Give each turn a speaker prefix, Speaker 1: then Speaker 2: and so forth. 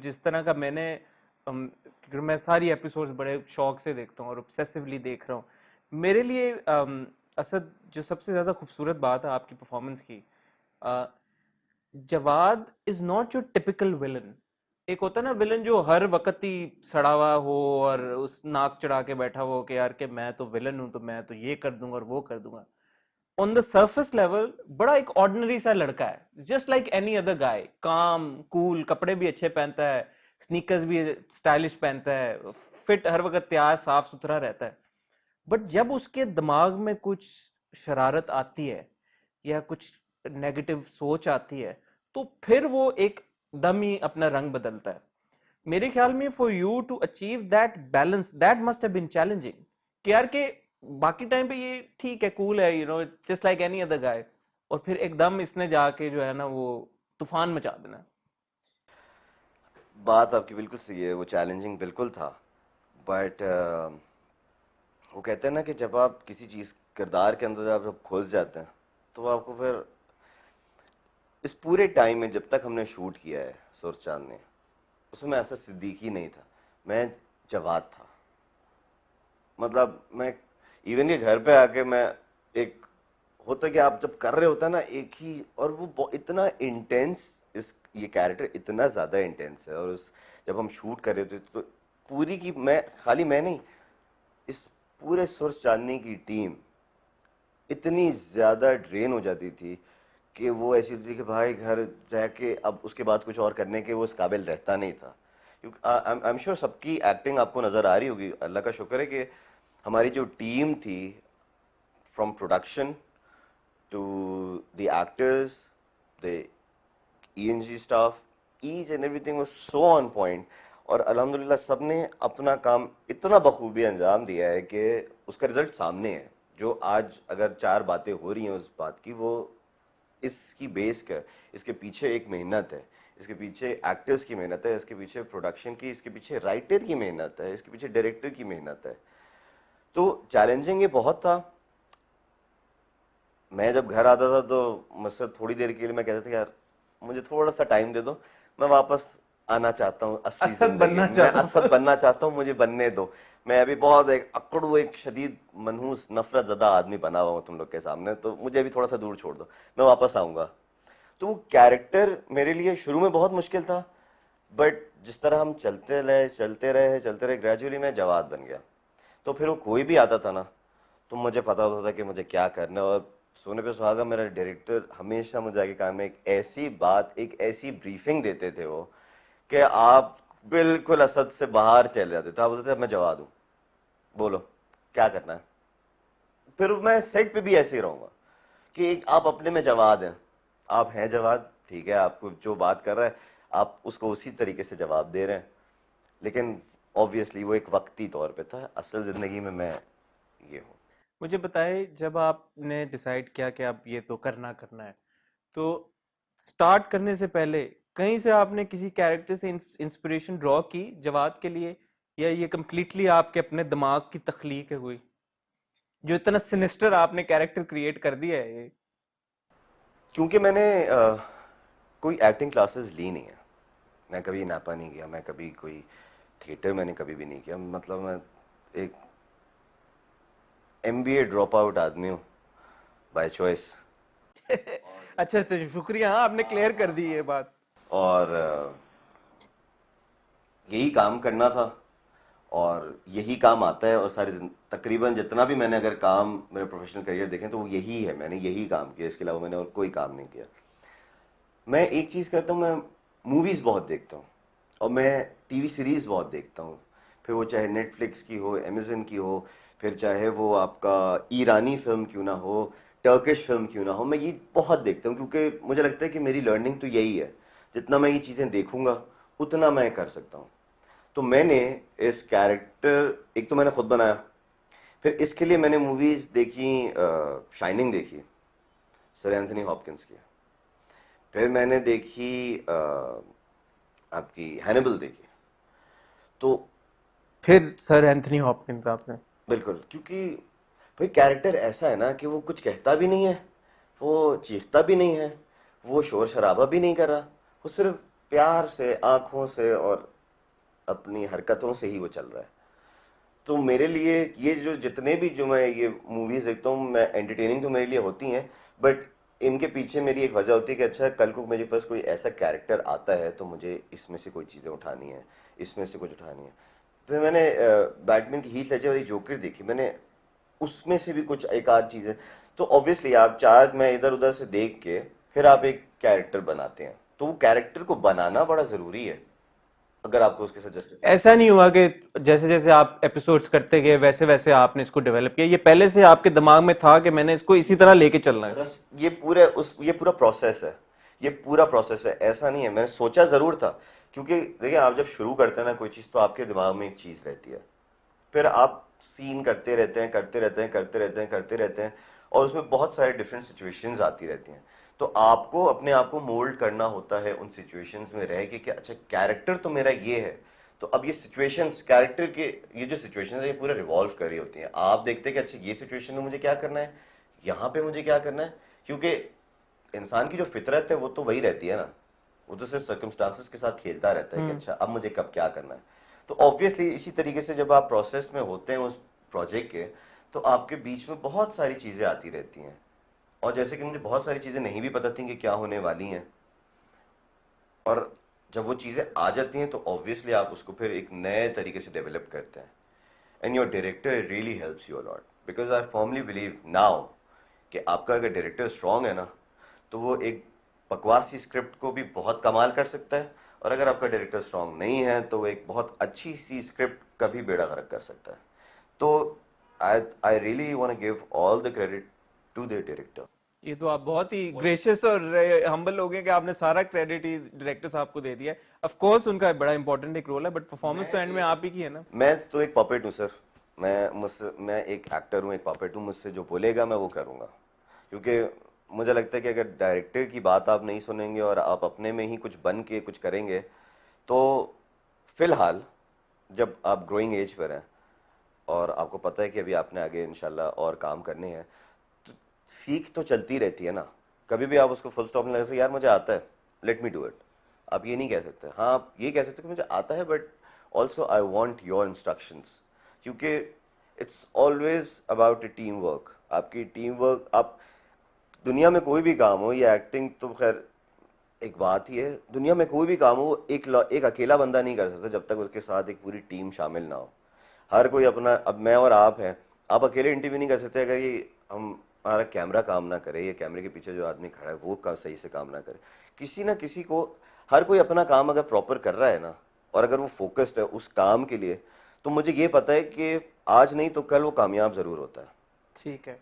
Speaker 1: जिस तरह का मैंने क्योंकि मैं सारी एपिसोड्स बड़े शौक से देखता हूँ और ऑब्सेसिवली देख रहा हूँ। मेरे लिए असद जो सबसे ज्यादा खूबसूरत बात है आपकी परफॉर्मेंस की, uh, Jawad is not your typical villain. एक होता है ना विलन जो हर वक्त ही सड़ा हुआ हो और उस नाक चढ़ा के बैठा हो कि यार कि मैं तो विलन हूं तो मैं तो ये कर दूंगा और वो कर दूंगा। ऑन द सरफेस लेवल बड़ा एक ऑर्डिनरी सा लड़का है, just like any other guy, काम कूल, कपड़े भी अच्छे पहनता है, स्नीकर्स भी स्टाइलिश पहनता है, फिट, हर वक्त तैयार साफ सुथरा रहता है। बट जब उसके दिमाग में कुछ शरारत आती है या कुछ नेगेटिव सोच आती है तो फिर वो एक दम ही अपना रंग बदलता है। मेरे ख्याल में for you to achieve that balance that must have been challenging कि यार के बाकी टाइम पे ये ठीक है, कूल है, just like any other guy, और फिर एकदम इसने जाके जो है ना वो तूफान मचा देना।
Speaker 2: बात आपकी बिल्कुल सही है, वो चैलेंजिंग बिल्कुल था। बट वो कहते हैं ना कि जब आप किसी चीज़ किरदार के अंदर जब आप घुस जाते हैं तो आपको फिर इस पूरे टाइम में जब तक हमने शूट किया है सुर चांद ने, उसमें ऐसा सिद्दीकी नहीं था, मैं जवाद था। मतलब मैं इवन के घर पे आके मैं एक होता कि आप जब कर रहे होता है ना एक ही, और वो इतना इंटेंस, इस ये कैरेक्टर इतना ज़्यादा इंटेंस है, और उस जब हम शूट कर रहे थे तो पूरी की मैं खाली मैं नहीं, इस पूरे सुर चांदनी की टीम इतनी ज़्यादा ड्रेन हो जाती थी कि वो ऐसी होती थी कि भाई घर जाके अब उसके बाद कुछ और करने के वो इस काबिल रहता नहीं था। क्योंकि आई एम श्योर सबकी एक्टिंग आपको नज़र आ रही होगी, अल्लाह का शुक्र है कि हमारी जो टीम थी, from production to the actors, the ENG staff, each and everything was so on point. और अल्हम्दुलिल्लाह सबने अपना काम इतना बखूबी अंजाम दिया है कि उसका रिजल्ट सामने है। जो आज अगर चार बातें हो रही हैं उस बात की, वो इसकी बेस का, इसके पीछे एक मेहनत है, इसके पीछे एक्टर्स की मेहनत है, इसके पीछे प्रोडक्शन की, इसके पीछे राइटर की मेहनत है, इसके पीछे डायरेक्टर की मेहनत है। तो चैलेंजिंग ये बहुत था। मैं जब घर आता था तो मुझसे थोड़ी देर के लिए मैं कहता था यार मुझे थोड़ा सा टाइम दे दो, मैं वापस आना चाहता हूँ असली
Speaker 1: असद
Speaker 2: जिंदगी
Speaker 1: बनना
Speaker 2: में, मैं
Speaker 1: चाहता
Speaker 2: असद
Speaker 1: हूँ।
Speaker 2: बनना चाहता हूँ, मुझे बनने दो। मैं अभी बहुत एक अकड़ू, एक शदीद मनहूस नफरत ज़दा आदमी बना हुआ हूँ तुम लोग के सामने, तो मुझे अभी थोड़ा सा दूर छोड़ दो, मैं वापस आऊँगा। तो वो कैरेक्टर मेरे लिए शुरू में बहुत मुश्किल था, बट जिस तरह हम चलते रहे ग्रेजुअली मैं जवाब बन गया। तो फिर वो कोई भी आता था ना तो मुझे पता होता था कि मुझे क्या करना है। और सोने पे सुहागा मेरा डायरेक्टर हमेशा मुझे आगे काम में एक ऐसी बात, एक ऐसी ब्रीफिंग देते थे वो, कि आप बिल्कुल असद से बाहर चले जाते थे। आप बोलते थे मैं जवाब दूँ, बोलो क्या करना है। फिर मैं सेट पे भी ऐसे ही रहूंगा कि एक आप अपने में जवाब हैं, आप हैं जवाब, ठीक है, आपको जो बात कर रहा है आप उसको उसी तरीके से जवाब दे रहे हैं। लेकिन ऑब्वियसली वो एक वक्ती तौर पे था, असल जिंदगी में मैं ये हूँ।
Speaker 1: मुझे बताए, जब आपने डिसाइड किया कि आप ये तो करना करना है, तो स्टार्ट करने से पहले कहीं से आपने किसी कैरेक्टर से इंस्पिरेशन ड्रॉ की जवाब के लिए, या ये कम्प्लीटली आपके अपने दिमाग की तख्लीक है हुई, जो इतना सिनिस्टर आपने कैरेक्टर क्रिएट कर दिया है ये?
Speaker 2: क्योंकि मैंने कोई एक्टिंग क्लासेस ली नहीं है, मैं कभी नापा नहीं किया, मैं कभी कोई थिएटर मैंने कभी भी नहीं किया। मतलब मैं एक MBA ड्रॉप आउट आदमी हूँ बाय चॉइस।
Speaker 1: अच्छा, तो शुक्रिया, हाँ आपने क्लियर कर दी ये बात।
Speaker 2: और यही काम करना था और यही काम आता है। और तकरीबन जितना भी मैंने अगर काम मेरे प्रोफेशनल करियर देखें तो वो यही है, मैंने यही काम किया, इसके अलावा मैंने और कोई काम नहीं किया। मैं एक चीज़ करता हूँ, मैं मूवीज़ बहुत देखता हूँ और मैं टीवी सीरीज़ बहुत देखता हूँ। फिर वो चाहे नेटफ्लिक्स की हो, अमेजन की हो, फिर चाहे वो आपका ईरानी फिल्म क्यों ना हो, टर्किश फिल्म क्यों ना हो, मैं ये बहुत देखता हूँ क्योंकि मुझे लगता है कि मेरी लर्निंग तो यही है, जितना मैं ये चीज़ें देखूंगा उतना मैं कर सकता हूँ। तो मैंने इस कैरेक्टर, एक तो मैंने खुद बनाया, फिर इसके लिए मैंने मूवीज़ देखी, शाइनिंग देखी सर एंथनी हॉपकिंस की, फिर मैंने देखी आपकी हैनिबल देखी। तो
Speaker 1: फिर सर एंथनी हॉपकिंस आपने?
Speaker 2: बिल्कुल, क्योंकि भाई कैरेक्टर ऐसा है ना कि वो कुछ कहता भी नहीं है, वो चीखता भी नहीं है, वो शोर शराबा भी नहीं कर रहा, वो सिर्फ प्यार से, आंखों से और अपनी हरकतों से ही वो चल रहा है। तो मेरे लिए ये जो जितने भी जो मैं ये मूवीज देखता हूँ, मैं एंटरटेनिंग तो मेरे लिए होती हैं, बट इनके पीछे मेरी एक वजह होती है कि अच्छा कल को मेरे पास कोई ऐसा कैरेक्टर आता है तो मुझे इसमें से कोई चीज़ें उठानी है, इसमें से कुछ उठानी है। फिर मैंने बैटमैन की हीथ लेजर वाली जोकर देखी मैंने, उसमें से भी कुछ एक आध चीज़ें। तो ऑब्वियसली आप चार मैं इधर उधर से देख के फिर आप एक कैरेक्टर बनाते हैं, तो वो कैरेक्टर को बनाना बड़ा ज़रूरी है अगर आपको उसके साथ जस्टिफाई
Speaker 1: ऐसा
Speaker 2: करना
Speaker 1: नहीं
Speaker 2: है।
Speaker 1: हुआ कि जैसे जैसे आप एपिसोड्स करते गए वैसे वैसे आपने इसको डेवलप किया, ये पहले से आपके दिमाग में था कि मैंने इसको इसी तरह लेके चलना है?
Speaker 2: रस ये पूरा प्रोसेस है, ये पूरा प्रोसेस है, ऐसा नहीं है। मैंने सोचा जरूर था, क्योंकि देखिए आप जब शुरू करते हैं ना कोई चीज़, तो आपके दिमाग में एक चीज़ रहती है, फिर आप सीन करते रहते हैं, करते रहते हैं, करते रहते हैं, करते रहते हैं, और उसमें बहुत सारे डिफरेंट सिचुएशंस आती रहती हैं। तो आपको अपने आप को मोल्ड करना होता है उन सिचुएशंस में रह के कि अच्छा कैरेक्टर तो मेरा ये है, तो अब ये सिचुएशंस कैरेक्टर के, ये जो सिचुएशंस है ये पूरे रिवॉल्व कर रही होती हैं। आप देखते हैं कि अच्छा ये सिचुएशन में मुझे क्या करना है, यहाँ पे मुझे क्या करना है, क्योंकि इंसान की जो फितरत है वो तो वही रहती है ना, वो तो सिर्फ सर्कमस्टांसेस के साथ खेलता रहता है कि अच्छा अब मुझे कब क्या करना है। तो ऑब्वियसली इसी तरीके से जब आप प्रोसेस में होते हैं उस प्रोजेक्ट के, तो आपके बीच में बहुत सारी चीज़ें आती रहती हैं, और जैसे कि मुझे बहुत सारी चीज़ें नहीं भी पता थी कि क्या होने वाली हैं, और जब वो चीज़ें आ जाती हैं तो ऑब्वियसली आप उसको फिर एक नए तरीके से डेवलप करते हैं। And your director really helps you a lot, because I formally believe now कि आपका अगर डायरेक्टर स्ट्रांग है ना, तो वो एक बकवास सी स्क्रिप्ट को भी बहुत कमाल कर सकता है, और अगर आपका डायरेक्टर स्ट्रांग नहीं है तो वो एक बहुत अच्छी सी स्क्रिप्ट का भी बेड़ा गर्क कर सकता है। तो I I really want to give all the credit to the director.
Speaker 1: ये तो आप बहुत ही ग्रेशियस और हम्बल हो गए कि आपने सारा क्रेडिट ही डायरेक्टर साहब को दे दिया है। ऑफ कोर्स उनका बड़ा इंपॉर्टेंट एक रोल है, बट परफॉर्मेंस तो एंड में आप ही की है ना।
Speaker 2: मैं तो एक पपेट हूँ सर, मैं एक एक्टर हूँ, एक पपेट हूँ, मुझसे जो बोलेगा मैं वो करूँगा। क्योंकि मुझे लगता है कि अगर डायरेक्टर की बात आप नहीं सुनेंगे और आप अपने में ही कुछ बन के कुछ करेंगे, तो फिलहाल जब आप ग्रोइंग एज पर हैं और आपको पता है कि अभी आपने आगे इंशाल्लाह और काम करने हैं, तो सीख तो चलती रहती है ना। कभी भी आप उसको फुल स्टॉप नहीं लगा सकते, यार मुझे आता है लेट मी डू इट। आप ये नहीं कह सकते। हाँ आप ये कह सकते कि मुझे आता है but also I want your instructions, क्योंकि it's always about a team work. आपकी टीम वर्क, आप दुनिया में कोई भी काम हो, ये एक्टिंग तो खैर एक बात ही है, दुनिया में कोई भी काम हो एक अकेला बंदा नहीं कर सकता जब तक उसके साथ एक पूरी टीम शामिल ना हो। हर कोई अपना, अब मैं और आप हैं, आप अकेले इंटरव्यू नहीं कर सकते अगर ये हम हमारा कैमरा काम ना करे, ये कैमरे के पीछे जो आदमी खड़ा है वो सही से काम ना करे। किसी ना किसी को, हर कोई अपना काम अगर प्रॉपर कर रहा है ना, और अगर वो फोकस्ड है उस काम के लिए, तो मुझे ये पता है कि आज नहीं तो कल वो कामयाब जरूर होता है।
Speaker 1: ठीक है।